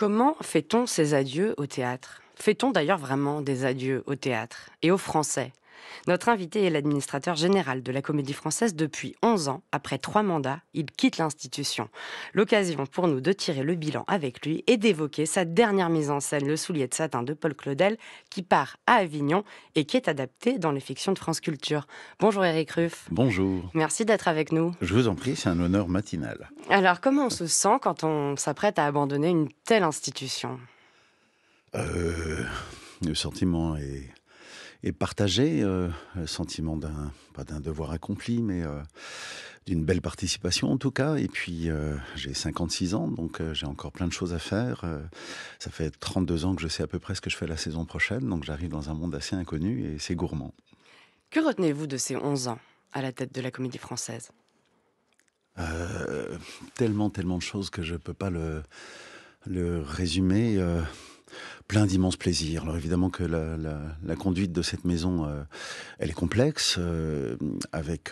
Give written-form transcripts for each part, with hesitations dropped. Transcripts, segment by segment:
Comment fait-on ces adieux au théâtre? Fait-on d'ailleurs vraiment des adieux au théâtre et aux Français? Notre invité est l'administrateur général de la Comédie Française depuis 11 ans. Après 3 mandats, il quitte l'institution. L'occasion pour nous de tirer le bilan avec lui et d'évoquer sa dernière mise en scène, Le Soulier de satin de Paul Claudel, qui part à Avignon et qui est adapté dans les fictions de France Culture. Bonjour Éric Ruff. Bonjour. Merci d'être avec nous. Je vous en prie, c'est un honneur matinal. Alors, comment on se sent quand on s'apprête à abandonner une telle institution? Euh, le sentiment est partagé, le sentiment pas d'un devoir accompli, mais d'une belle participation en tout cas. Et puis, j'ai 56 ans, donc j'ai encore plein de choses à faire. Ça fait 32 ans que je sais à peu près ce que je fais la saison prochaine, donc j'arrive dans un monde assez inconnu et c'est gourmand. Que retenez-vous de ces 11 ans à la tête de la Comédie Française? Tellement de choses que je peux pas le résumer. Plein d'immenses plaisirs. Alors évidemment que la conduite de cette maison, elle est complexe, avec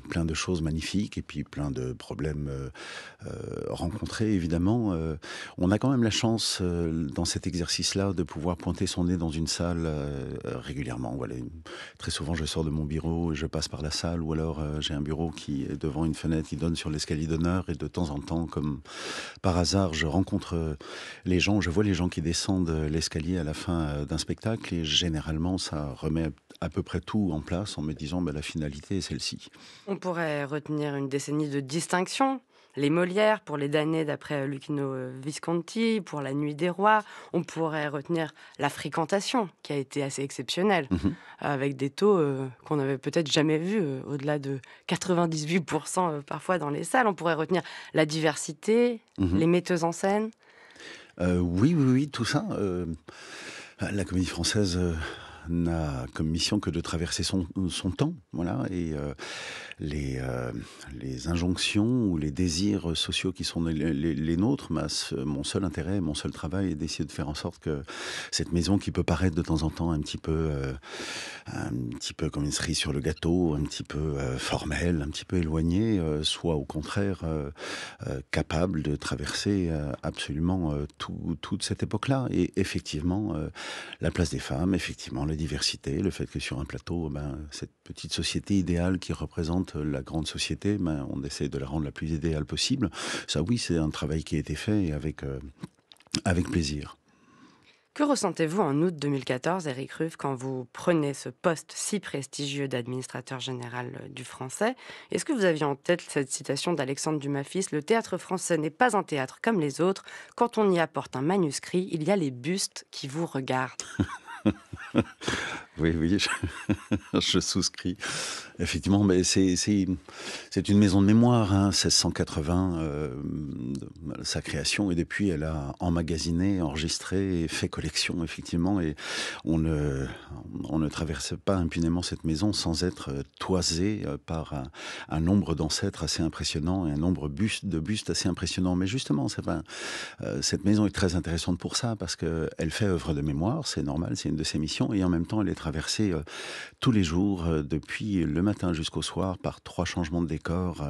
plein de choses magnifiques et puis plein de problèmes rencontrés, évidemment. On a quand même la chance, dans cet exercice-là, de pouvoir pointer son nez dans une salle régulièrement. Voilà. Très souvent, je sors de mon bureau et je passe par la salle, ou alors j'ai un bureau qui est devant une fenêtre qui donne sur l'escalier d'honneur, et de temps en temps, comme par hasard, je rencontre les gens, je vois les gens qui descendent l'escalier à la fin d'un spectacle, et généralement ça remet à peu près tout en place en me disant la finalité est celle-ci. On pourrait retenir une décennie de distinction. Les Molières pour les damnés d'après Luchino Visconti, pour La Nuit des Rois. On pourrait retenir La Fréquentation, qui a été assez exceptionnelle, avec des taux qu'on n'avait peut-être jamais vus, au-delà de 98% parfois dans les salles. On pourrait retenir La Diversité, les metteuses en scène. Oui, tout ça. La Comédie Française n'a comme mission que de traverser son temps, voilà, et les injonctions ou les désirs sociaux qui sont les nôtres, mon seul intérêt, mon seul travail est d'essayer de faire en sorte que cette maison, qui peut paraître de temps en temps un petit peu comme une cerise sur le gâteau, un petit peu formelle, un petit peu éloignée, soit au contraire capable de traverser absolument toute cette époque-là. Et effectivement, la place des femmes, effectivement, la diversité, le fait que sur un plateau, cette petite société idéale qui représente la grande société, on essaie de la rendre la plus idéale possible. Ça, oui, c'est un travail qui a été fait, et avec plaisir. Que ressentez-vous en août 2014, Éric Ruff, quand vous prenez ce poste si prestigieux d'administrateur général du Français? Est-ce que vous aviez en tête cette citation d'Alexandre Dumas-Fils: le théâtre français n'est pas un théâtre comme les autres. Quand on y apporte un manuscrit, il y a les bustes qui vous regardent. Oui, je souscris. Effectivement, mais c'est une maison de mémoire, 1680, sa création, et depuis, elle a emmagasiné, enregistré et fait collection, effectivement, et on ne traverse pas impunément cette maison sans être toisé par un nombre d'ancêtres assez impressionnant et un nombre de bustes assez impressionnant. Mais justement, cette maison est très intéressante pour ça, parce qu'elle fait œuvre de mémoire, c'est normal, c'est une de ses missions, et en même temps, elle est traversée tous les jours, depuis le matin jusqu'au soir, par 3 changements de décor,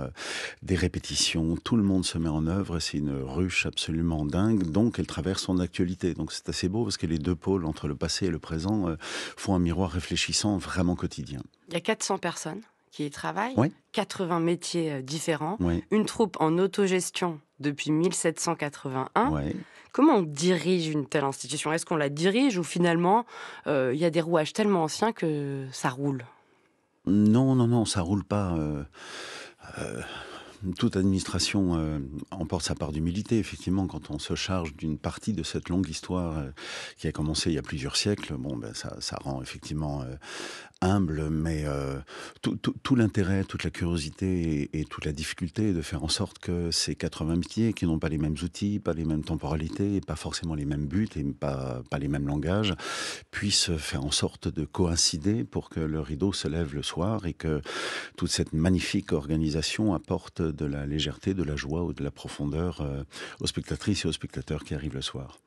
des répétitions, tout le monde se met en œuvre, c'est une ruche absolument dingue, donc elle traverse son actualité. Donc c'est assez beau, parce que les deux pôles, entre le passé et le présent, font un miroir réfléchissant vraiment quotidien. Il y a 400 personnes qui y travaillent, Oui. 80 métiers différents, Oui. une troupe en autogestion depuis 1781. Ouais. Comment on dirige une telle institution? Est-ce qu'on la dirige, ou finalement, il y a des rouages tellement anciens que ça roule? Non, ça roule pas. Euh, Toute administration emporte sa part d'humilité, effectivement, quand on se charge d'une partie de cette longue histoire qui a commencé il y a plusieurs siècles. Ça rend effectivement humble, mais tout l'intérêt, toute la curiosité et toute la difficulté est de faire en sorte que ces 80 métiers, qui n'ont pas les mêmes outils, pas les mêmes temporalités, et pas forcément les mêmes buts, et pas les mêmes langages, puissent faire en sorte de coïncider pour que le rideau se lève le soir, et que toute cette magnifique organisation apporte de la légèreté, de la joie ou de la profondeur aux spectatrices et aux spectateurs qui arrivent le soir.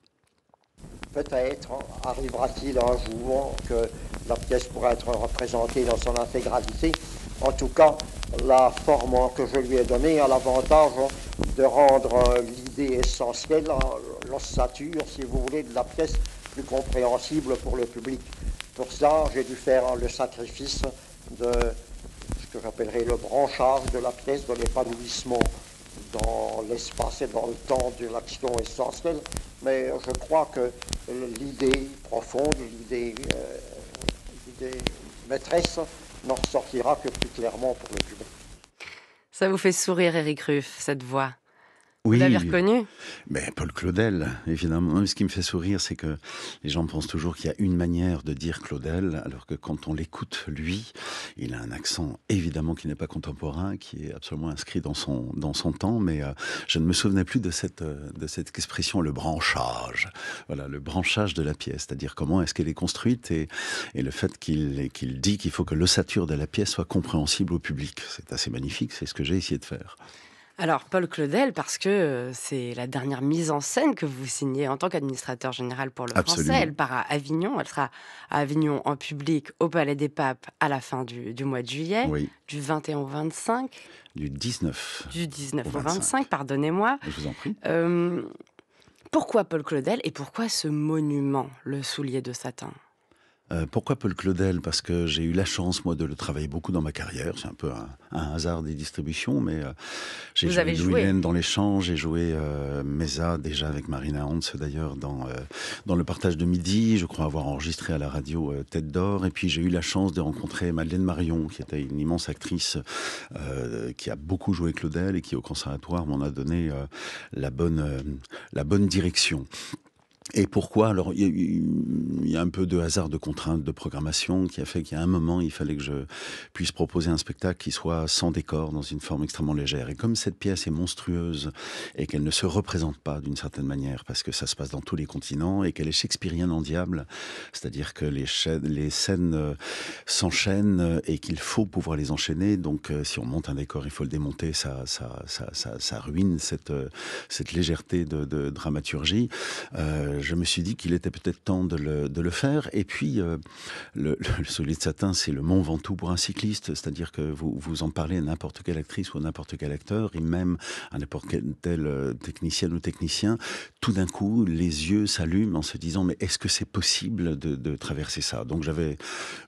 Peut-être arrivera-t-il un jour que la pièce pourra être représentée dans son intégralité. En tout cas, la forme que je lui ai donnée a l'avantage de rendre l'idée essentielle, l'ossature, si vous voulez, de la pièce plus compréhensible pour le public. Pour ça, j'ai dû faire le sacrifice de ce que j'appellerais le branchage de la pièce, de l'épanouissement dans l'espace et dans le temps d'une action essentielle. Mais je crois que l'idée profonde, l'idée maîtresse n'en ressortira que plus clairement pour le public. Ça vous fait sourire, Éric Ruff, cette voix? Vous Oui, l'avez reconnu? mais Paul Claudel, évidemment. Mais ce qui me fait sourire, c'est que les gens pensent toujours qu'il y a une manière de dire Claudel, alors que quand on l'écoute, lui, il a un accent évidemment qui n'est pas contemporain, qui est absolument inscrit dans son temps, mais je ne me souvenais plus de cette expression, le branchage. Voilà, le branchage de la pièce, c'est-à-dire comment est-ce qu'elle est construite et le fait qu'il dit qu'il faut que l'ossature de la pièce soit compréhensible au public. C'est assez magnifique, c'est ce que j'ai essayé de faire. Alors, Paul Claudel, parce que c'est la dernière mise en scène que vous signez en tant qu'administrateur général pour le Français. Absolument. Elle part à Avignon. Elle sera à Avignon en public au Palais des Papes à la fin du mois de juillet, Oui, du 21 au 25, du 19 du 19 au au 25. 25, pardonnez-moi. Je vous en prie. Pourquoi Paul Claudel et pourquoi ce monument, le soulier de satin? Pourquoi Paul Claudel? Parce que j'ai eu la chance, moi, de le travailler beaucoup dans ma carrière. C'est un peu un hasard des distributions, mais j'ai Vous joué avez Louis joué. Laine dans Les Champs, j'ai joué Mesa, déjà avec Marina Hans, d'ailleurs, dans Le Partage de Midi. Je crois avoir enregistré à la radio Tête d'Or. Et puis j'ai eu la chance de rencontrer Madeleine Marion, qui était une immense actrice qui a beaucoup joué Claudel et qui, au conservatoire, m'en a donné la bonne direction. Et pourquoi? Alors, il y a un peu de hasard, de contraintes, de programmation qui a fait qu'à un moment, il fallait que je puisse proposer un spectacle qui soit sans décor, dans une forme extrêmement légère. Et comme cette pièce est monstrueuse et qu'elle ne se représente pas d'une certaine manière, parce que ça se passe dans tous les continents et qu'elle est shakespearienne en diable, c'est-à-dire que les scènes s'enchaînent et qu'il faut pouvoir les enchaîner. Donc, si on monte un décor, il faut le démonter. Ça ruine cette légèreté de dramaturgie. Je me suis dit qu'il était peut-être temps de le faire. Et puis, le soulier de satin, c'est le Mont Ventoux pour un cycliste. C'est-à-dire que vous en parlez à n'importe quelle actrice ou à n'importe quel acteur, et même à n'importe quelle technicienne ou technicien, tout d'un coup, les yeux s'allument en se disant « Mais est-ce que c'est possible de traverser ça ?» Donc j'avais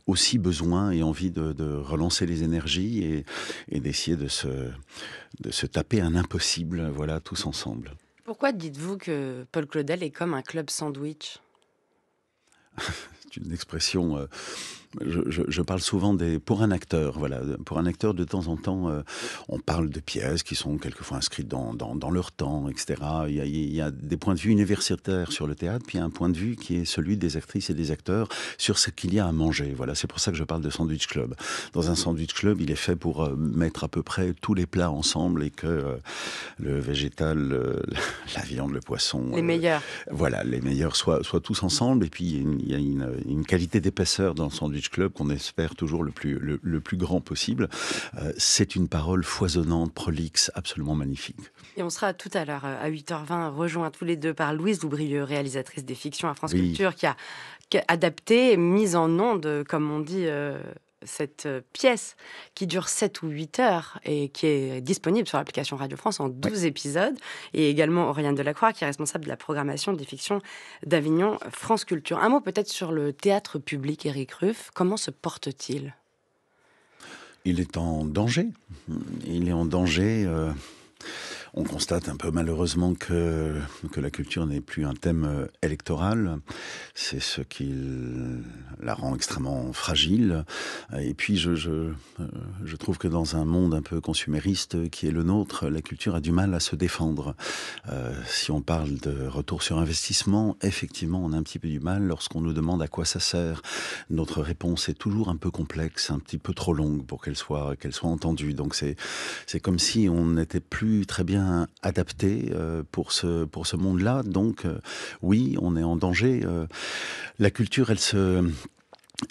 aussi besoin et envie de relancer les énergies et d'essayer de se taper un impossible, voilà, tous ensemble. Pourquoi dites-vous que Paul Claudel est comme un club sandwich? C'est une expression. Je parle souvent pour un acteur, voilà. Pour un acteur, de temps en temps, on parle de pièces qui sont quelquefois inscrites dans leur temps, etc. Il y a des points de vue universitaires sur le théâtre, puis il y a un point de vue qui est celui des actrices et des acteurs sur ce qu'il y a à manger. Voilà, c'est pour ça que je parle de sandwich club. Dans un sandwich club, il est fait pour mettre à peu près tous les plats ensemble et que le végétal, la viande, le poisson, Les meilleurs. voilà, les meilleurs soient tous ensemble. Et puis il y a une qualité d'épaisseur dans le sandwich club qu'on espère toujours le plus grand possible. C'est une parole foisonnante, prolixe, absolument magnifique. Et on sera tout à l'heure à 8h20 rejoints tous les deux par Louise Loubrieux, réalisatrice des fictions à France Oui. Culture, qui a adapté, mise en onde, comme on dit, cette pièce qui dure 7 ou 8 heures et qui est disponible sur l'application Radio France en 12 épisodes. Et également Oriane Delacroix, qui est responsable de la programmation des fictions d'Avignon France Culture. Un mot peut-être sur le théâtre public, Éric Ruff. Comment se porte-t-il? Il est en danger. Il est en danger. On constate un peu malheureusement que la culture n'est plus un thème électoral. C'est ce qui la rend extrêmement fragile. Et puis je trouve que dans un monde un peu consumériste qui est le nôtre, la culture a du mal à se défendre. Si on parle de retour sur investissement, effectivement, on a un petit peu du mal lorsqu'on nous demande à quoi ça sert. Notre réponse est toujours un peu complexe, un petit peu trop longue pour qu'elle soit entendue. Donc c'est comme si on n'était plus très bien adapté pour ce monde-là. Donc oui, on est en danger. La culture,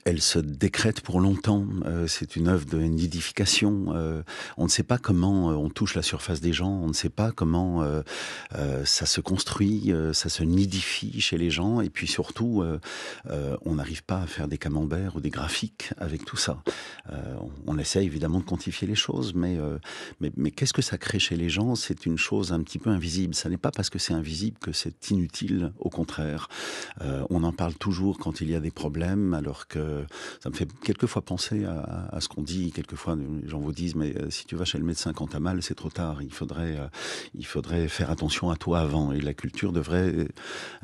elle se décrète pour longtemps. C'est une œuvre de nidification. On ne sait pas comment on touche la surface des gens. On ne sait pas comment ça se construit, ça se nidifie chez les gens. Et puis surtout, on n'arrive pas à faire des camemberts ou des graphiques avec tout ça. On essaie évidemment de quantifier les choses, mais qu'est-ce que ça crée chez les gens? C'est une chose un petit peu invisible. Ça n'est pas parce que c'est invisible que c'est inutile. Au contraire, on en parle toujours quand il y a des problèmes, alors que ça me fait quelquefois penser à ce qu'on dit. Quelquefois, les gens vous disent, mais si tu vas chez le médecin quand t'as mal, c'est trop tard. Il faudrait faire attention à toi avant. Et la culture devrait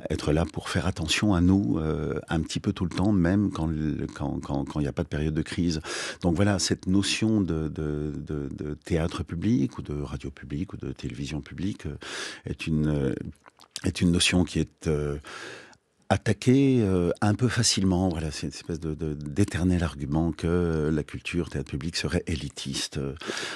être là pour faire attention à nous un petit peu tout le temps, même quand il n'y a pas de période de crise. Donc voilà, cette notion de théâtre public ou de radio publique ou de télévision publique est une notion qui est attaqué un peu facilement. Voilà, c'est une espèce d'éternel argument que la culture, théâtre public serait élitiste,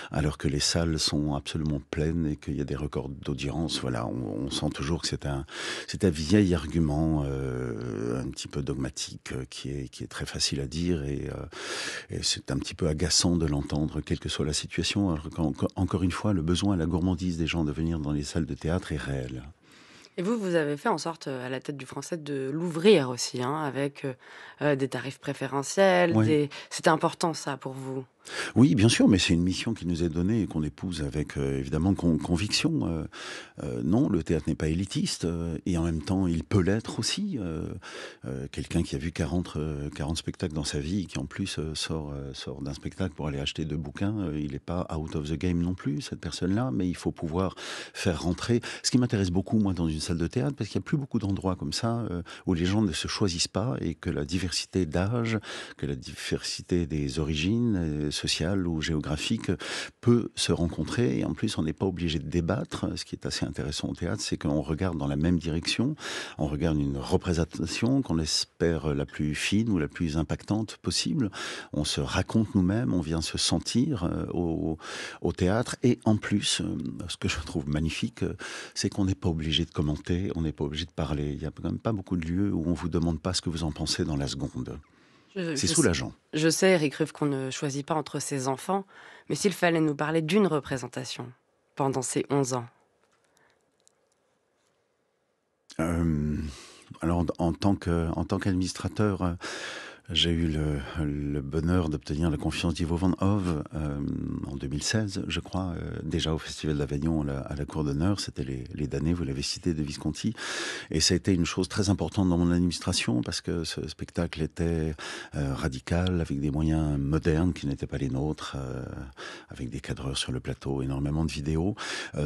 alors que les salles sont absolument pleines et qu'il y a des records d'audience. Voilà, on sent toujours que c'est un vieil argument un petit peu dogmatique qui est très facile à dire et c'est un petit peu agaçant de l'entendre, quelle que soit la situation. Alors encore une fois, le besoin, la gourmandise des gens de venir dans les salles de théâtre est réel. Et vous avez fait en sorte, à la tête du Français, de l'ouvrir aussi, hein, avec des tarifs préférentiels. Ouais. C'était important ça pour vous? Oui, bien sûr, mais c'est une mission qui nous est donnée et qu'on épouse avec évidemment conviction. Non, le théâtre n'est pas élitiste et en même temps, il peut l'être aussi. Quelqu'un qui a vu 40 spectacles dans sa vie et qui en plus sort d'un spectacle pour aller acheter 2 bouquins, il n'est pas out of the game non plus, cette personne-là, mais il faut pouvoir faire rentrer. Ce qui m'intéresse beaucoup, moi, dans une salle de théâtre, parce qu'il n'y a plus beaucoup d'endroits comme ça où les gens ne se choisissent pas et que la diversité d'âge, que la diversité des origines sociale ou géographique peut se rencontrer et en plus on n'est pas obligé de débattre. Ce qui est assez intéressant au théâtre, c'est qu'on regarde dans la même direction, on regarde une représentation qu'on espère la plus fine ou la plus impactante possible, on se raconte nous-mêmes, on vient se sentir au théâtre et en plus, ce que je trouve magnifique, c'est qu'on n'est pas obligé de commenter, on n'est pas obligé de parler. Il n'y a quand même pas beaucoup de lieux où on vous demande pas ce que vous en pensez dans la seconde. C'est soulageant. Je sais, Eric Ruff, qu'on ne choisit pas entre ses enfants, mais s'il fallait nous parler d'une représentation pendant ces 11 ans. Alors, en tant qu'administrateur, j'ai eu le bonheur d'obtenir la confiance d'Ivo Van Hove en 2016, je crois, déjà au Festival d'Avignon à la Cour d'honneur. C'était les damnés, vous l'avez cité, de Visconti. Et ça a été une chose très importante dans mon administration parce que ce spectacle était radical, avec des moyens modernes qui n'étaient pas les nôtres, avec des cadreurs sur le plateau, énormément de vidéos.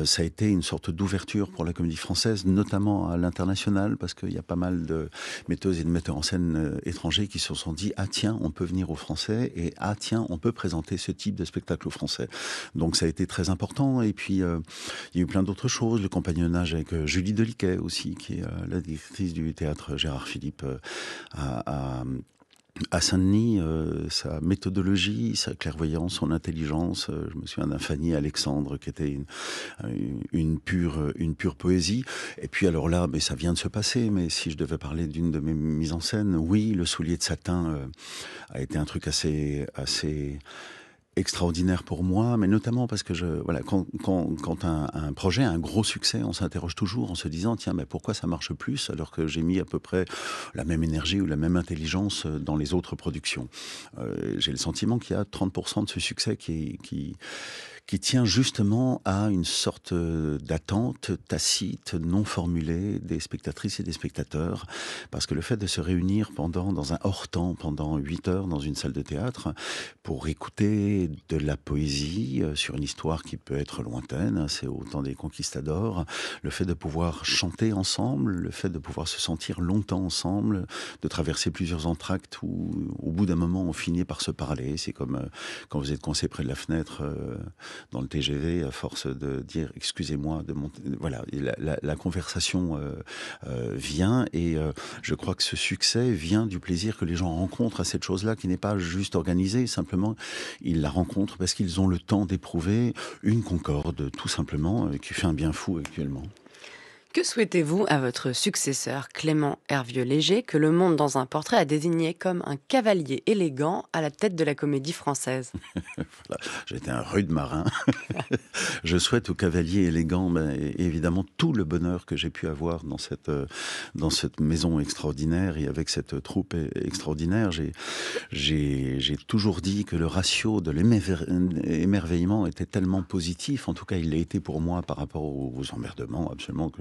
Ça a été une sorte d'ouverture pour la comédie française, notamment à l'international, parce qu'il y a pas mal de metteuses et de metteurs en scène étrangers qui se sont dit « Ah tiens, on peut venir aux Français » et « Ah tiens, on peut présenter ce type de spectacle aux Français ». Donc ça a été très important. Et puis, il y a eu plein d'autres choses. Le compagnonnage avec Julie Deliquet aussi, qui est la directrice du théâtre Gérard Philippe à Saint-Denis, sa méthodologie, sa clairvoyance, son intelligence. Je me souviens d'un Fanny Alexandre qui était une pure poésie. Et puis alors là, mais ça vient de se passer, mais si je devais parler d'une de mes mises en scène, oui, Le Soulier de Satin a été un truc assez extraordinaire pour moi, mais notamment parce que quand un projet a un gros succès, on s'interroge toujours en se disant tiens, mais pourquoi ça marche plus alors que j'ai mis à peu près la même énergie ou la même intelligence dans les autres productions. J'ai le sentiment qu'il y a 30% de ce succès qui tient justement à une sorte d'attente tacite, non formulée des spectatrices et des spectateurs. Parce que le fait de se réunir dans un hors-temps, pendant 8 heures dans une salle de théâtre, pour écouter de la poésie sur une histoire qui peut être lointaine, c'est au temps des conquistadors, le fait de pouvoir chanter ensemble, le fait de pouvoir se sentir longtemps ensemble, de traverser plusieurs entractes où, au bout d'un moment, on finit par se parler. C'est comme quand vous êtes coincé près de la fenêtre dans le TGV, à force de dire « excusez-moi », de monter. Voilà, la conversation vient et je crois que ce succès vient du plaisir que les gens rencontrent à cette chose-là qui n'est pas juste organisée, simplement ils la rencontrent parce qu'ils ont le temps d'éprouver une concorde, tout simplement, qui fait un bien fou actuellement. Que souhaitez-vous à votre successeur, Clément Hervieux-Léger, que le Monde dans un portrait a désigné comme un cavalier élégant à la tête de la Comédie Française? Voilà, j'étais un rude marin. Je souhaite au cavalier élégant, évidemment, tout le bonheur que j'ai pu avoir dans cette maison extraordinaire et avec cette troupe extraordinaire. J'ai toujours dit que le ratio de l'émerveillement était tellement positif, en tout cas il l'a été pour moi par rapport aux emmerdements absolument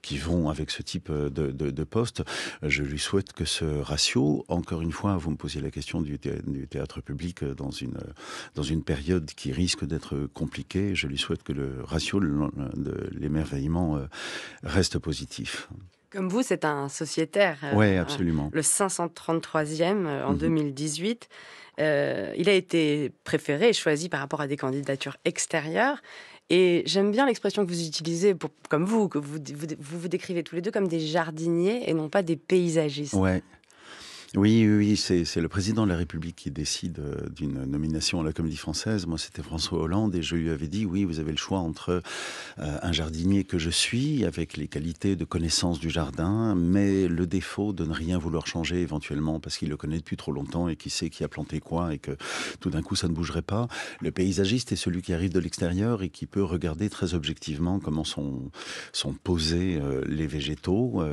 qui vont avec ce type de poste. Je lui souhaite que ce ratio, encore une fois, vous me posiez la question du théâtre public dans une période qui risque d'être compliquée, je lui souhaite que le ratio de l'émerveillement reste positif. Comme vous, c'est un sociétaire, Ouais, absolument. le 533e en Mhm. 2018. Il a été préféré et choisi par rapport à des candidatures extérieures. Et j'aime bien l'expression que vous utilisez, comme vous, que vous décrivez tous les deux comme des jardiniers et non pas des paysagistes. Ouais. Oui, oui, oui, c'est le président de la République qui décide d'une nomination à la Comédie Française. Moi, c'était François Hollande et je lui avais dit, oui, vous avez le choix entre un jardinier que je suis, avec les qualités de connaissance du jardin, mais le défaut de ne rien vouloir changer éventuellement parce qu'il le connaît depuis trop longtemps et qu'il sait qui a planté quoi et que tout d'un coup, ça ne bougerait pas. Le paysagiste est celui qui arrive de l'extérieur et qui peut regarder très objectivement comment sont posés les végétaux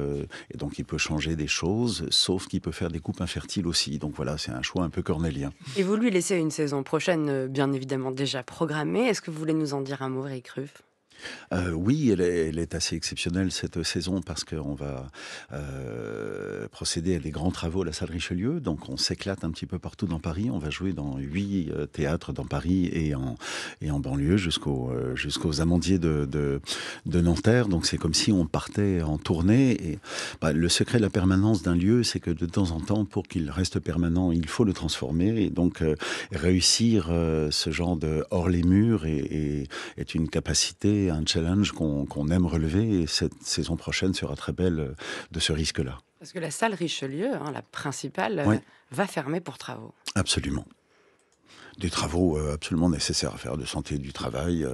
et donc il peut changer des choses, sauf qu'il peut faire des coupes infertiles aussi. Donc voilà, c'est un choix un peu cornélien. Et vous lui laissez une saison prochaine, bien évidemment déjà programmée. Est-ce que vous voulez nous en dire un mot, Eric Ruff? Oui, elle est assez exceptionnelle cette saison parce qu'on va procéder à des grands travaux à la salle Richelieu. Donc on s'éclate un petit peu partout dans Paris. On va jouer dans 8 théâtres dans Paris et en banlieue jusqu'aux Amandiers de Nanterre. Donc c'est comme si on partait en tournée. Et le secret de la permanence d'un lieu, c'est que de temps en temps, pour qu'il reste permanent, il faut le transformer. Et donc réussir ce genre de hors les murs est une capacité, un challenge qu'on aime relever et cette saison prochaine sera très belle de ce risque-là. Parce que la salle Richelieu, hein, la principale, Oui, va fermer pour travaux. absolument. Des travaux absolument nécessaires à faire de santé du travail.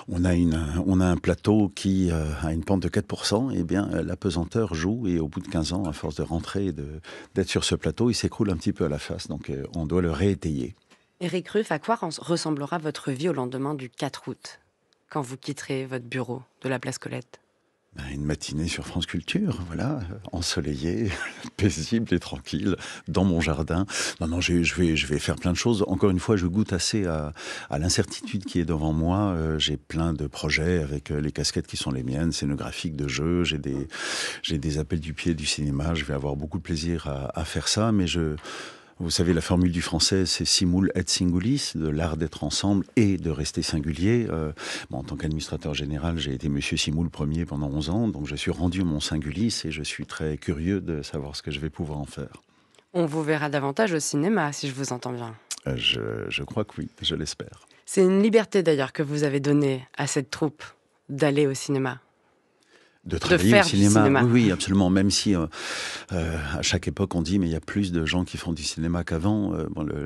On a un plateau qui a une pente de 4%. Et bien, la pesanteur joue et au bout de 15 ans, à force de rentrer et d'être sur ce plateau, il s'écroule un petit peu à la face. Donc, on doit le réétayer. Éric Ruff, à quoi ressemblera votre vie au lendemain du 4 août, quand vous quitterez votre bureau de la place Colette? Une matinée sur France Culture, voilà, ensoleillée, paisible et tranquille, dans mon jardin. Non, non, je vais faire plein de choses. Encore une fois, je goûte assez à l'incertitude qui est devant moi. J'ai plein de projets avec les casquettes qui sont les miennes, scénographiques de jeux. J'ai des appels du pied du cinéma. Je vais avoir beaucoup de plaisir à faire ça, mais vous savez, la formule du français, c'est simul et singulis, de l'art d'être ensemble et de rester singulier. En tant qu'administrateur général, j'ai été monsieur Simul premier pendant 11 ans, donc je suis rendu mon singulis et je suis très curieux de savoir ce que je vais pouvoir en faire. On vous verra davantage au cinéma, si je vous entends bien. Je crois que oui, je l'espère. C'est une liberté d'ailleurs que vous avez donnée à cette troupe d'aller au cinéma. De De travailler au faire du cinéma, cinéma. oui, oui, absolument. Même si à chaque époque on dit mais il y a plus de gens qui font du cinéma qu'avant.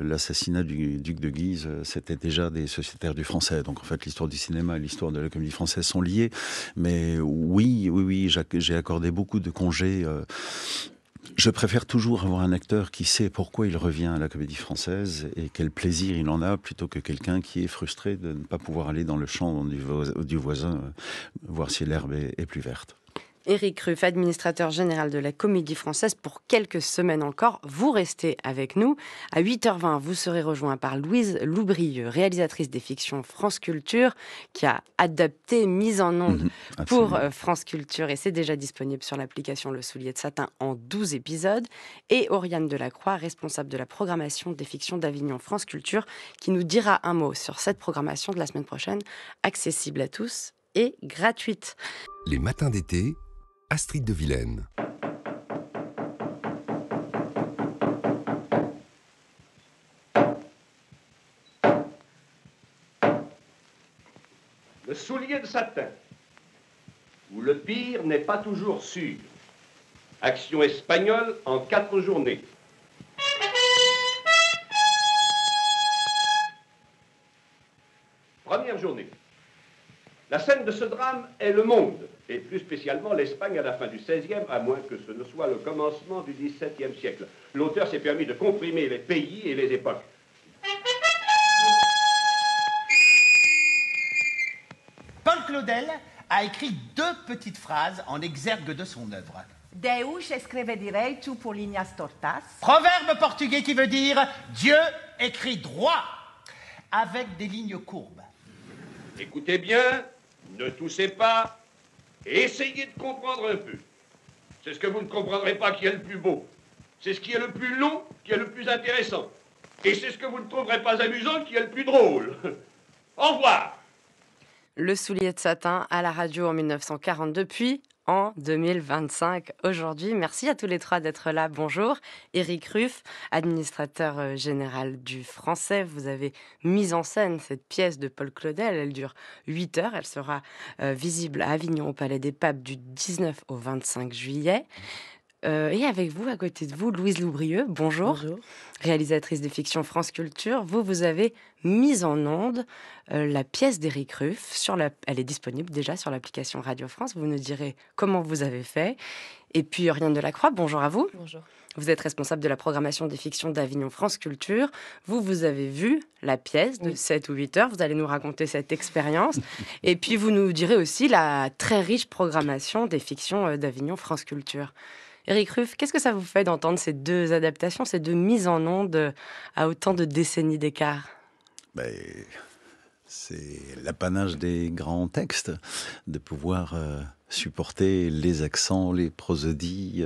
L'assassinat du duc de Guise, c'était déjà des sociétaires du français. Donc en fait, l'histoire du cinéma et l'histoire de la comédie française sont liées. Mais oui, oui, oui, j'ai accordé beaucoup de congés. Je préfère toujours avoir un acteur qui sait pourquoi il revient à la comédie française et quel plaisir il en a, plutôt que quelqu'un qui est frustré de ne pas pouvoir aller dans le champ du voisin, voir si l'herbe est plus verte. Éric Ruff, administrateur général de la Comédie Française, pour quelques semaines encore. Vous restez avec nous. À 8h20, vous serez rejoint par Louise Loubrieux, réalisatrice des fictions France Culture, qui a adapté, mise en onde pour Absolument. France Culture, et c'est déjà disponible sur l'application Le Soulier de Satin en 12 épisodes. Et Oriane Delacroix, responsable de la programmation des fictions d'Avignon France Culture, qui nous dira un mot sur cette programmation de la semaine prochaine, accessible à tous et gratuite. Les matins d'été, Astrid de Vilaine. Le soulier de satin, où le pire n'est pas toujours sûr. Action espagnole en 4 journées. Première journée. La scène de ce drame est le monde. et plus spécialement l'Espagne à la fin du XVIe, à moins que ce ne soit le commencement du XVIIe siècle. L'auteur s'est permis de comprimer les pays et les époques. Paul Claudel a écrit 2 petites phrases en exergue de son œuvre. Deus escreve direito por linhas tortas. Proverbe portugais qui veut dire « Dieu écrit droit » avec des lignes courbes. Écoutez bien, ne toussez pas, et essayez de comprendre un peu. C'est ce que vous ne comprendrez pas qui est le plus beau. C'est ce qui est le plus long qui est le plus intéressant. Et c'est ce que vous ne trouverez pas amusant qui est le plus drôle. Au revoir. Le soulier de satin à la radio en 1942, puis en 2025 aujourd'hui. Merci à tous les 3 d'être là. Bonjour. Éric Ruff, administrateur général du Français. Vous avez mis en scène cette pièce de Paul Claudel. Elle dure 8 heures. Elle sera visible à Avignon au Palais des Papes du 19 au 25 juillet. Et avec vous, à côté de vous, Louise Loubrieux, bonjour. Bonjour. Réalisatrice de fiction France Culture. Vous avez mis en onde la pièce d'Éric Ruff. Elle est disponible déjà sur l'application Radio France. Vous nous direz comment vous avez fait. Et puis, Oriane Delacroix, bonjour à vous. Bonjour. Vous êtes responsable de la programmation des fictions d'Avignon France Culture. Vous avez vu la pièce de 7 ou 8 heures. Vous allez nous raconter cette expérience. Et puis, vous nous direz aussi la très riche programmation des fictions d'Avignon France Culture. Éric Ruff, qu'est-ce que ça vous fait d'entendre ces 2 adaptations, ces 2 mises en onde à autant de décennies d'écart ? C'est l'apanage des grands textes, de pouvoir supporter les accents, les prosodies,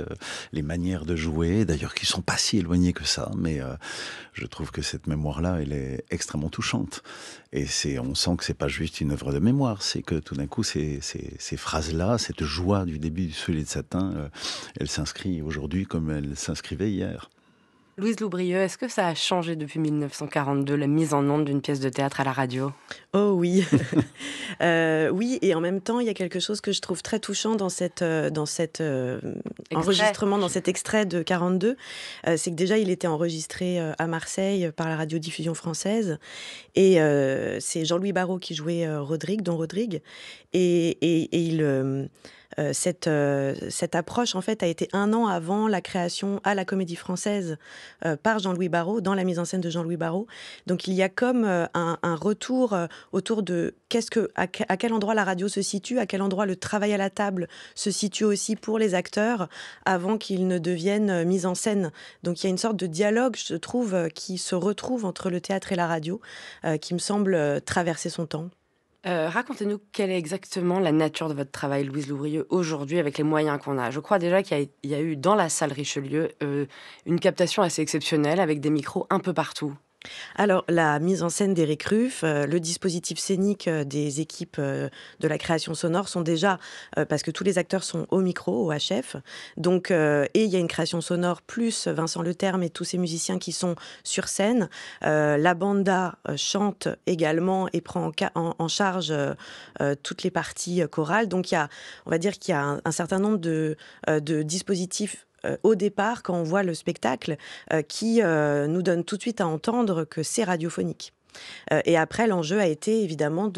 les manières de jouer, d'ailleurs qui ne sont pas si éloignées que ça, mais je trouve que cette mémoire-là, elle est extrêmement touchante. Et on sent que ce n'est pas juste une œuvre de mémoire, c'est que tout d'un coup, ces phrases-là, cette joie du début du soulier de satin, elle s'inscrit aujourd'hui comme elle s'inscrivait hier. Louise Loubrieux, est-ce que ça a changé depuis 1942, la mise en onde d'une pièce de théâtre à la radio ? Oh oui, oui, et en même temps, il y a quelque chose que je trouve très touchant dans cet enregistrement, dans cet extrait de 42, c'est que déjà, il était enregistré à Marseille par la radiodiffusion française, et c'est Jean-Louis Barrault qui jouait Don Rodrigue, et cette approche, en fait, a été 1 an avant la création à la Comédie Française par Jean-Louis Barrault, dans la mise en scène de Jean-Louis Barrault. Donc, il y a comme un retour autour de à quel endroit la radio se situe, à quel endroit le travail à la table se situe aussi pour les acteurs, avant qu'ils ne deviennent mis en scène. Donc, il y a une sorte de dialogue, je trouve, qui se retrouve entre le théâtre et la radio, qui me semble traverser son temps. Racontez-nous quelle est exactement la nature de votre travail, Louise Loubrieux, aujourd'hui avec les moyens qu'on a. Je crois déjà qu'il y a eu dans la salle Richelieu une captation assez exceptionnelle avec des micros un peu partout. Alors, la mise en scène d'Éric Ruff, le dispositif scénique des équipes de la création sonore sont déjà, parce que tous les acteurs sont au micro, au HF, donc, et il y a une création sonore plus Vincent Leterme et tous ces musiciens qui sont sur scène. La banda chante également et prend en charge toutes les parties chorales. Donc, on va dire qu'il y a un certain nombre de dispositifs au départ, quand on voit le spectacle, qui nous donne tout de suite à entendre que c'est radiophonique. Et après, l'enjeu a été évidemment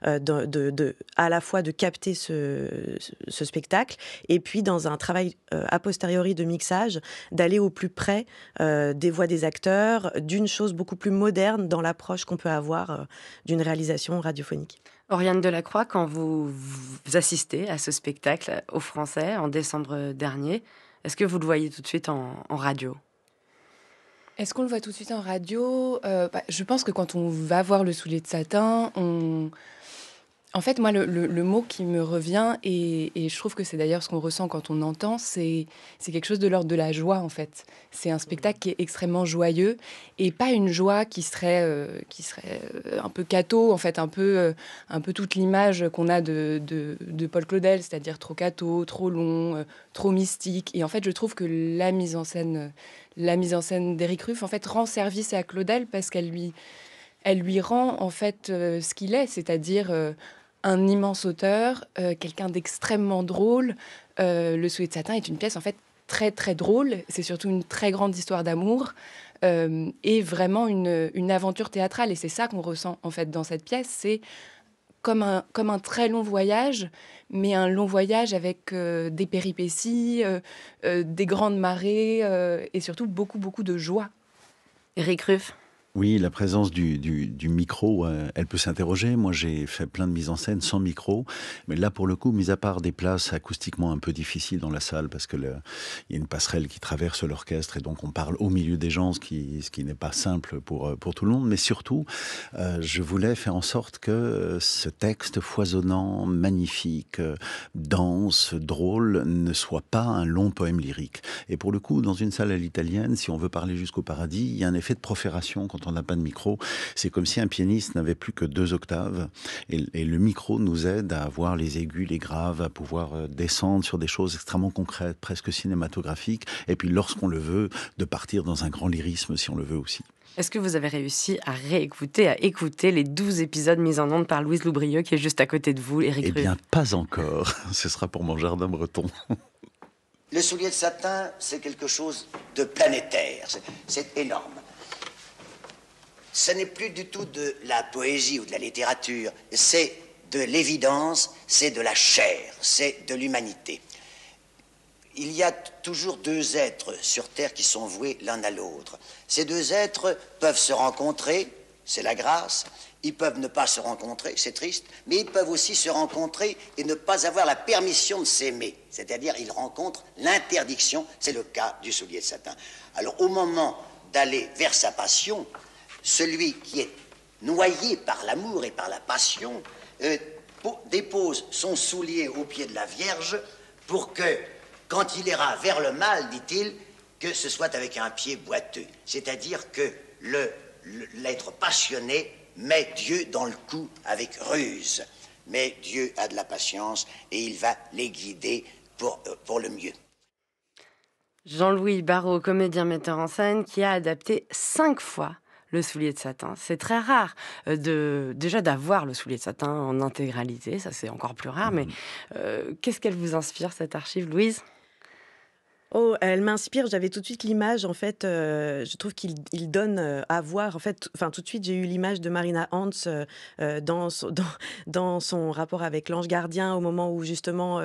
à la fois de capter ce spectacle et puis dans un travail a posteriori de mixage, d'aller au plus près des voix des acteurs, d'une chose beaucoup plus moderne dans l'approche qu'on peut avoir d'une réalisation radiophonique. Oriane Delacroix, quand vous assistez à ce spectacle au Français en décembre dernier, est-ce que vous le voyez tout de suite en radio ? Est-ce qu'on le voit tout de suite en radio ? Je pense que quand on va voir le soulier de satin, en fait, moi, le mot qui me revient, et je trouve que c'est d'ailleurs ce qu'on ressent quand on entend, c'est quelque chose de l'ordre de la joie, en fait. C'est un spectacle qui est extrêmement joyeux, et pas une joie qui serait un peu catho, en fait, un peu toute l'image qu'on a de Paul Claudel, c'est-à-dire trop catho, trop long, trop mystique. Et en fait, je trouve que la mise en scène d'Éric Ruff, en fait, rend service à Claudel, parce qu'elle lui rend, en fait, ce qu'il est, c'est-à-dire un immense auteur, quelqu'un d'extrêmement drôle. Le soulier de satin est une pièce en fait très très drôle. C'est surtout une très grande histoire d'amour et vraiment une aventure théâtrale. Et c'est ça qu'on ressent en fait dans cette pièce. C'est comme un très long voyage, mais un long voyage avec des péripéties, des grandes marées et surtout beaucoup, beaucoup de joie. Éric Ruff. Oui, la présence du micro, elle peut s'interroger. Moi, j'ai fait plein de mises en scène sans micro. Mais là, pour le coup, mis à part des places acoustiquement un peu difficiles dans la salle, parce que il y a une passerelle qui traverse l'orchestre et donc on parle au milieu des gens, ce qui n'est pas simple pour tout le monde. Mais surtout, je voulais faire en sorte que ce texte foisonnant, magnifique, dense, drôle, ne soit pas un long poème lyrique. Et pour le coup, dans une salle à l'italienne, si on veut parler jusqu'au paradis, il y a un effet de profération quand on n'a pas de micro. C'est comme si un pianiste n'avait plus que 2 octaves et le micro nous aide à avoir les aigus, les graves, à pouvoir descendre sur des choses extrêmement concrètes, presque cinématographiques, et puis lorsqu'on le veut, de partir dans un grand lyrisme si on le veut aussi. Est-ce que vous avez réussi à écouter les 12 épisodes mis en ondes par Louise Loubrieux qui est juste à côté de vous, Éric Ruff? Eh bien, pas encore. Ce sera pour mon jardin breton. Le soulier de satin, c'est quelque chose de planétaire. C'est énorme. Ce n'est plus du tout de la poésie ou de la littérature, c'est de l'évidence, c'est de la chair, c'est de l'humanité. Il y a toujours 2 êtres sur Terre qui sont voués l'un à l'autre. Ces 2 êtres peuvent se rencontrer, c'est la grâce, ils peuvent ne pas se rencontrer, c'est triste, mais ils peuvent aussi se rencontrer et ne pas avoir la permission de s'aimer. C'est-à-dire, ils rencontrent l'interdiction, c'est le cas du soulier de satin. Alors, au moment d'aller vers sa passion, celui qui est noyé par l'amour et par la passion dépose son soulier au pied de la Vierge pour que, quand il ira vers le mal, dit-il, que ce soit avec un pied boiteux. C'est-à-dire que l'être passionné met Dieu dans le coup avec ruse. Mais Dieu a de la patience et il va les guider pour le mieux. Jean-Louis Barrault, comédien metteur en scène, qui a adapté 5 fois Le soulier de satin. C'est très rare déjà d'avoir Le soulier de satin en intégralité, ça c'est encore plus rare, mais qu'est-ce qu'elle vous inspire, cette archive, Louise ? Oh, elle m'inspire. J'avais tout de suite l'image, en fait, je trouve qu'il donne à voir, en fait, tout de suite, j'ai eu l'image de Marina Hans dans son rapport avec l'ange gardien, au moment où, justement,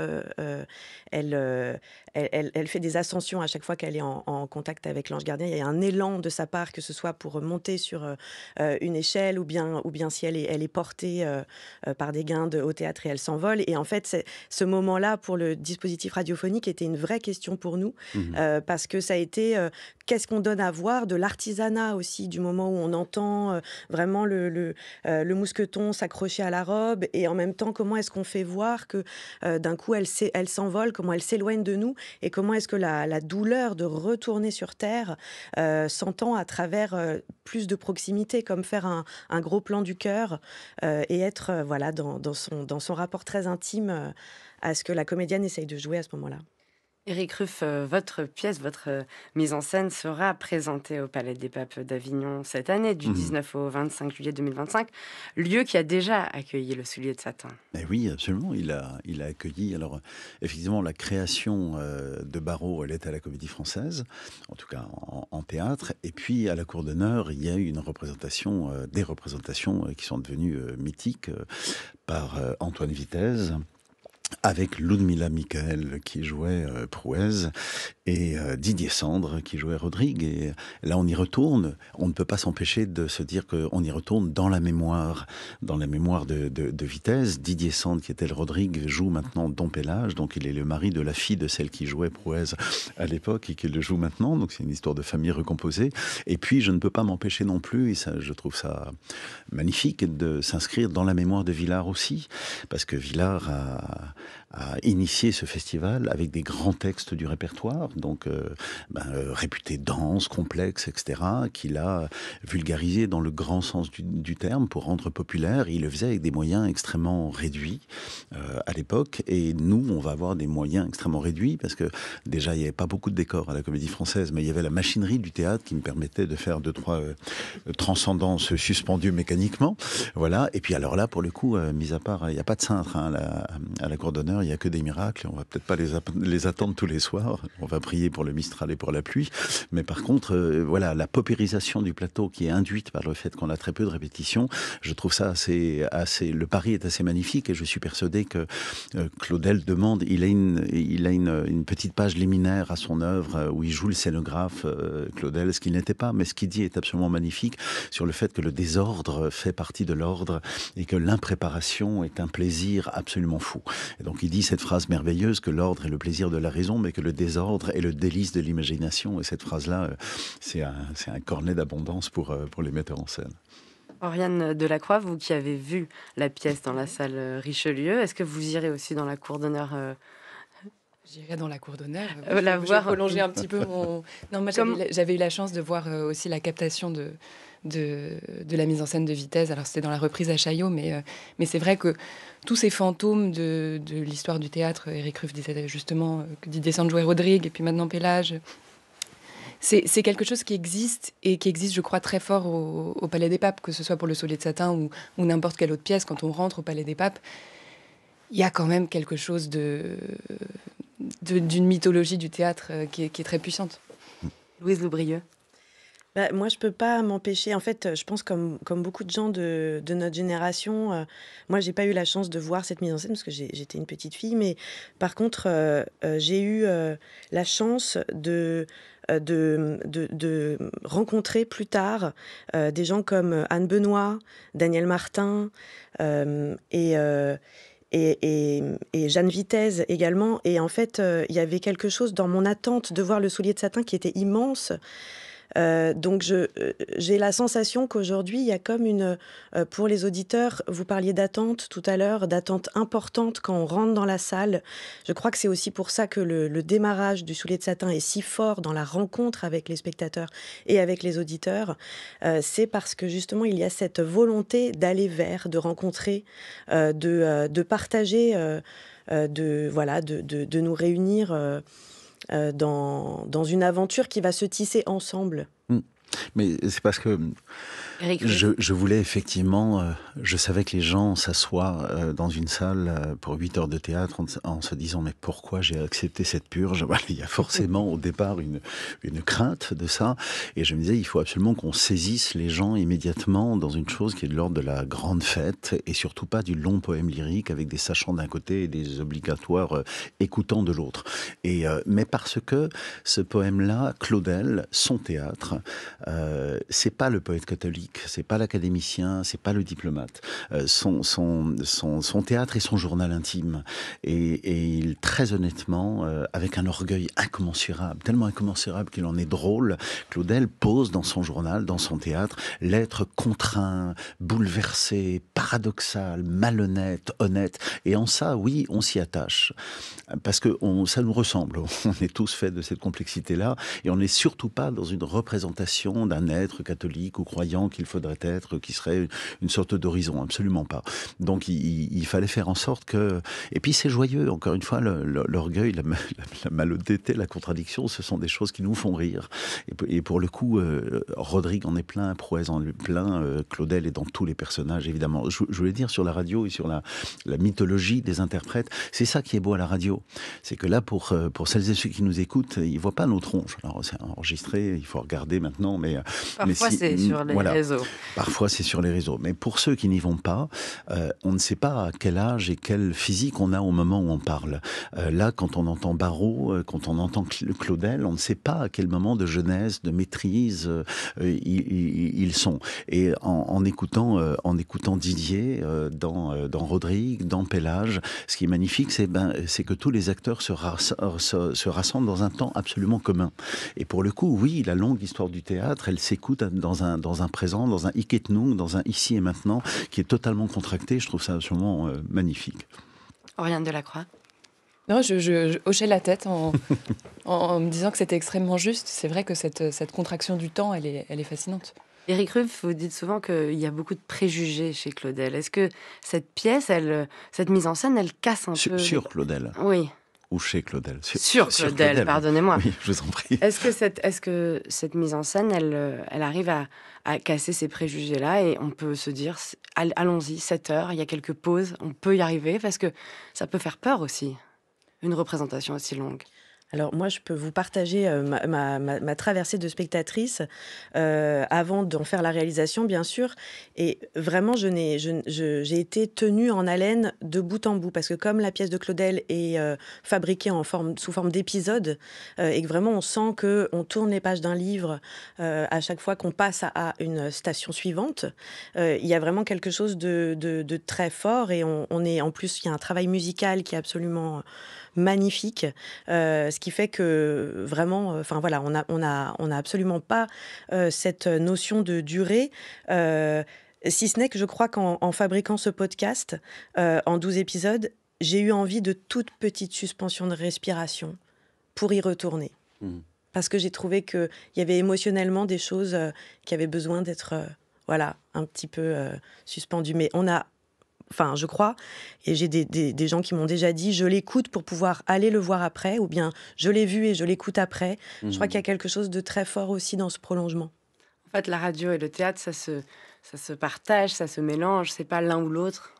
elle fait des ascensions à chaque fois qu'elle est en contact avec l'ange gardien. Il y a un élan de sa part, que ce soit pour monter sur une échelle, ou bien si elle est portée par des guindes au théâtre et elle s'envole. Et en fait, ce moment-là, pour le dispositif radiophonique, était une vraie question pour nous. Parce que ça a été qu'est-ce qu'on donne à voir de l'artisanat aussi, du moment où on entend vraiment le mousqueton s'accrocher à la robe, et en même temps comment est-ce qu'on fait voir que d'un coup elle s'envole, comment elle s'éloigne de nous, et comment est-ce que la douleur de retourner sur Terre s'entend à travers plus de proximité, comme faire un gros plan du cœur et être voilà dans son rapport très intime à ce que la comédienne essaye de jouer à ce moment-là. Éric Ruff, votre pièce, votre mise en scène sera présentée au Palais des Papes d'Avignon cette année, du 19 au 25 juillet 2025, lieu qui a déjà accueilli Le soulier de satin. Mais oui, absolument, il a accueilli, alors effectivement, la création de Barrault, elle est à la Comédie Française, en tout cas en théâtre, et puis à la Cour d'honneur, il y a eu des représentations qui sont devenues mythiques par Antoine Vitesse, avec Ludmilla Michael qui jouait Prouez et Didier Sandre qui jouait Rodrigue. Et là, on y retourne. On ne peut pas s'empêcher de se dire qu'on y retourne dans la mémoire de Vitesse. Didier Sandre, qui était le Rodrigue, joue maintenant Dom Pélage. Donc, il est le mari de la fille de celle qui jouait Prouez à l'époque et qui le joue maintenant. Donc, c'est une histoire de famille recomposée. Et puis, je ne peux pas m'empêcher non plus, et ça, je trouve ça magnifique, de s'inscrire dans la mémoire de Villard aussi. Parce que Villard a initié ce festival avec des grands textes du répertoire, donc réputés denses, complexes, etc., qu'il a vulgarisé dans le grand sens du terme pour rendre populaire. Il le faisait avec des moyens extrêmement réduits à l'époque, et nous, on va avoir des moyens extrêmement réduits, parce que déjà, il n'y avait pas beaucoup de décors à la Comédie Française, mais il y avait la machinerie du théâtre qui me permettait de faire 2-3 transcendances suspendues mécaniquement. Voilà. Et puis alors là, pour le coup, mis à part, il n'y a pas de cintre à la Cour d'honneur, il n'y a que des miracles. On va peut-être pas les attendre tous les soirs. On va prier pour le Mistral et pour la pluie. Mais par contre, voilà, la paupérisation du plateau qui est induite par le fait qu'on a très peu de répétitions, je trouve ça assez. Le pari est assez magnifique et je suis persuadé que Claudel demande. Il a une petite page liminaire à son œuvre où il joue le scénographe, Claudel, ce qu'il n'était pas, mais ce qu'il dit est absolument magnifique sur le fait que le désordre fait partie de l'ordre et que l'impréparation est un plaisir absolument fou. Et donc il dit cette phrase merveilleuse que l'ordre est le plaisir de la raison, mais que le désordre est le délice de l'imagination. Et cette phrase-là, c'est un cornet d'abondance pour les metteurs en scène. Oriane Delacroix, vous qui avez vu la pièce dans la salle Richelieu, est-ce que vous irez aussi dans la cour d'honneur J'irai dans la cour d'honneur. La Je voir vais prolonger un petit peu mon... Non, moi, j'avais eu la chance de voir aussi la captation de la mise en scène de Vitesse. Alors, c'était dans la reprise à Chaillot, mais c'est vrai que tous ces fantômes de l'histoire du théâtre, Éric Ruff disait justement, que Didier Sanjo et Rodrigue, et puis maintenant Pélage... C'est quelque chose qui existe, et qui existe, je crois, très fort au Palais des Papes, que ce soit pour le Soulier de Satin ou n'importe quelle autre pièce. Quand on rentre au Palais des Papes, il y a quand même quelque chose d'une mythologie du théâtre qui est très puissante. Louise Loubrieux. Moi, je peux pas m'empêcher. En fait, je pense comme beaucoup de gens de notre génération, moi, j'ai pas eu la chance de voir cette mise en scène parce que j'étais une petite fille. Mais par contre, j'ai eu la chance de rencontrer plus tard des gens comme Anne Benoît, Daniel Martin et Jeanne Vitesse également. Et en fait, il y avait quelque chose dans mon attente de voir le Soulier de Satin qui était immense. Donc j'ai la sensation qu'aujourd'hui il y a comme pour les auditeurs, vous parliez d'attente tout à l'heure, d'attente importante quand on rentre dans la salle. Je crois que c'est aussi pour ça que le démarrage du Soulier de Satin est si fort dans la rencontre avec les spectateurs et avec les auditeurs. C'est parce que justement il y a cette volonté d'aller vers, de rencontrer, de partager, de nous réunir dans une aventure qui va se tisser ensemble. Mais c'est parce que je voulais effectivement, je savais que les gens s'assoient dans une salle pour 8 heures de théâtre en se disant mais pourquoi j'ai accepté cette purge. Il y a forcément au départ une crainte de ça, et je me disais il faut absolument qu'on saisisse les gens immédiatement dans une chose qui est de l'ordre de la grande fête, et surtout pas du long poème lyrique avec des sachants d'un côté et des obligatoires écoutants de l'autre. Mais parce que ce poème-là, Claudel, son théâtre, c'est pas le poète catholique, c'est pas l'académicien, c'est pas le diplomate. Son théâtre est son journal intime. Et il, très honnêtement, avec un orgueil incommensurable, tellement incommensurable qu'il en est drôle, Claudel pose dans son journal, dans son théâtre, l'être contraint, bouleversé, paradoxal, malhonnête, honnête. Et en ça, oui, on s'y attache. Parce que ça nous ressemble. On est tous faits de cette complexité-là. Et on n'est surtout pas dans une représentation d'un être catholique ou croyant qu'il faudrait être, qui serait une sorte d'horizon. Absolument pas. Donc il fallait faire en sorte que... Et puis c'est joyeux, encore une fois, l'orgueil, la malhonnêteté, la contradiction, ce sont des choses qui nous font rire. Et pour le coup, Rodrigue en est plein, Prouès en est plein, Claudel est dans tous les personnages, évidemment. Je voulais dire sur la radio et sur la mythologie des interprètes, c'est ça qui est beau à la radio. C'est que là, pour celles et ceux qui nous écoutent, ils ne voient pas nos tronches. Alors c'est enregistré, il faut regarder maintenant, mais... Parfois c'est sur les réseaux. Parfois c'est sur les réseaux. Mais pour ceux qui n'y vont pas, on ne sait pas à quel âge et quel physique on a au moment où on parle. Là, quand on entend Barrault, quand on entend Claudel, on ne sait pas à quel moment de jeunesse, de maîtrise ils sont. Et en écoutant Didier dans Rodrigue, dans Pélage, ce qui est magnifique, c'est que tous les acteurs se rassemblent dans un temps absolument commun. Et pour le coup, oui, la longue histoire du théâtre, elle s'écoute dans un présent, dans un hic et nunc, dans un ici et maintenant, qui est totalement contracté. Je trouve ça absolument magnifique. Oriane Delacroix. Non, je hochais la tête en me disant que c'était extrêmement juste. C'est vrai que cette contraction du temps, elle est fascinante. Éric Ruff, vous dites souvent qu'il y a beaucoup de préjugés chez Claudel. Est-ce que cette pièce, cette mise en scène, elle casse un peu... Sur Claudel. Oui. Ou chez Claudel. Sur Claudel, pardonnez-moi. Oui, je vous en prie. Est-ce que cette mise en scène, elle arrive à casser ces préjugés-là et on peut se dire, allons-y, 7 heures, il y a quelques pauses, on peut y arriver, parce que ça peut faire peur aussi, une représentation aussi longue. Alors moi, je peux vous partager ma traversée de spectatrice avant d'en faire la réalisation, bien sûr. Et vraiment, j'ai été tenue en haleine de bout en bout. Parce que comme la pièce de Claudel est fabriquée sous forme d'épisode, et que vraiment on sent qu'on tourne les pages d'un livre à chaque fois qu'on passe à une station suivante, il y a vraiment quelque chose de très fort. Et en plus, il y a un travail musical qui est absolument magnifique, ce qui fait que vraiment, on a absolument pas cette notion de durée. Si ce n'est que je crois qu'en fabriquant ce podcast en 12 épisodes, j'ai eu envie de toute petite suspension de respiration pour y retourner. Parce que j'ai trouvé qu'il y avait émotionnellement des choses qui avaient besoin d'être un petit peu suspendues. Mais je crois, et j'ai des gens qui m'ont déjà dit, je l'écoute pour pouvoir aller le voir après, ou bien je l'ai vu et je l'écoute après. Je crois qu'il y a quelque chose de très fort aussi dans ce prolongement. En fait, la radio et le théâtre, ça se partage, ça se mélange, c'est pas l'un ou l'autre.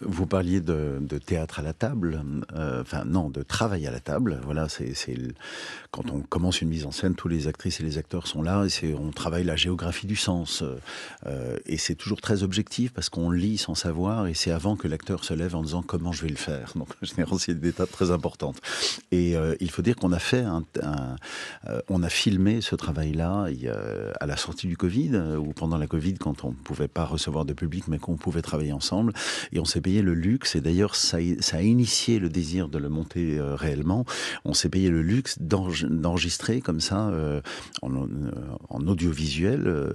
Vous parliez de théâtre à la table, de travail à la table. Voilà, quand on commence une mise en scène, tous les actrices et les acteurs sont là, et on travaille la géographie du sens. Et c'est toujours très objectif parce qu'on lit sans savoir, et c'est avant que l'acteur se lève en disant comment je vais le faire. Donc, en général, c'est des étapes très importantes. Et il faut dire qu'on a fait on a filmé ce travail-là à la sortie du Covid, ou pendant la Covid, quand on ne pouvait pas recevoir de public, mais qu'on pouvait travailler ensemble. Et on s'est payé le luxe, et d'ailleurs ça a initié le désir de le monter réellement. On s'est payé le luxe d'enregistrer comme ça en audiovisuel,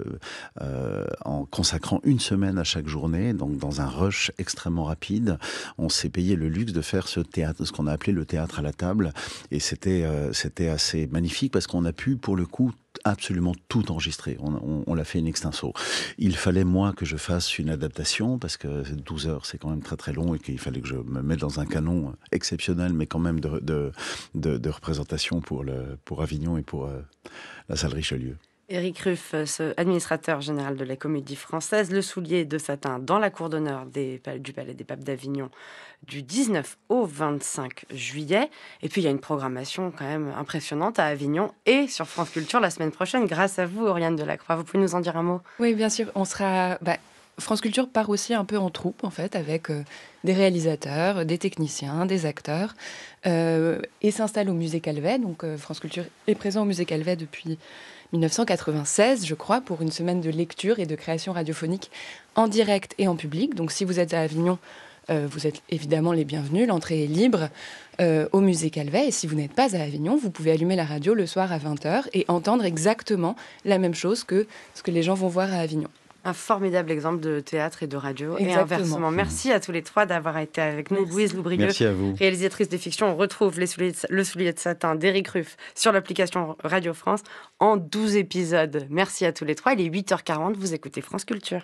en consacrant une semaine à chaque journée, donc dans un rush extrêmement rapide. On s'est payé le luxe de faire ce théâtre, ce qu'on a appelé le théâtre à la table, et c'était assez magnifique parce qu'on a pu, pour le coup, absolument tout enregistré. On l'a fait in extenso. Il fallait, moi, que je fasse une adaptation, parce que 12 heures, c'est quand même très très long, et qu'il fallait que je me mette dans un canon exceptionnel, mais quand même de représentation pour Avignon et pour la salle Richelieu. Éric Ruff, administrateur général de la Comédie Française, le soulier de satin dans la cour d'honneur du Palais des Papes d'Avignon du 19 au 25 juillet. Et puis il y a une programmation quand même impressionnante à Avignon et sur France Culture la semaine prochaine, grâce à vous, Oriane Delacroix. Vous pouvez nous en dire un mot ? Oui, bien sûr. France Culture part aussi un peu en troupe, en fait, avec des réalisateurs, des techniciens, des acteurs, et s'installe au Musée Calvet. Donc France Culture est présent au Musée Calvet depuis 1996, je crois, pour une semaine de lecture et de création radiophonique en direct et en public. Donc si vous êtes à Avignon, vous êtes évidemment les bienvenus. L'entrée est libre au Musée Calvet. Et si vous n'êtes pas à Avignon, vous pouvez allumer la radio le soir à 20h et entendre exactement la même chose que ce que les gens vont voir à Avignon. Un formidable exemple de théâtre et de radio. Exactement. Et inversement. Merci à tous les trois d'avoir été avec nous. Louise Loubrieux, merci à vous. Réalisatrice des fictions. On retrouve le soulier de satin d'Éric Ruff sur l'application Radio France en 12 épisodes. Merci à tous les trois. Il est 8h40. Vous écoutez France Culture.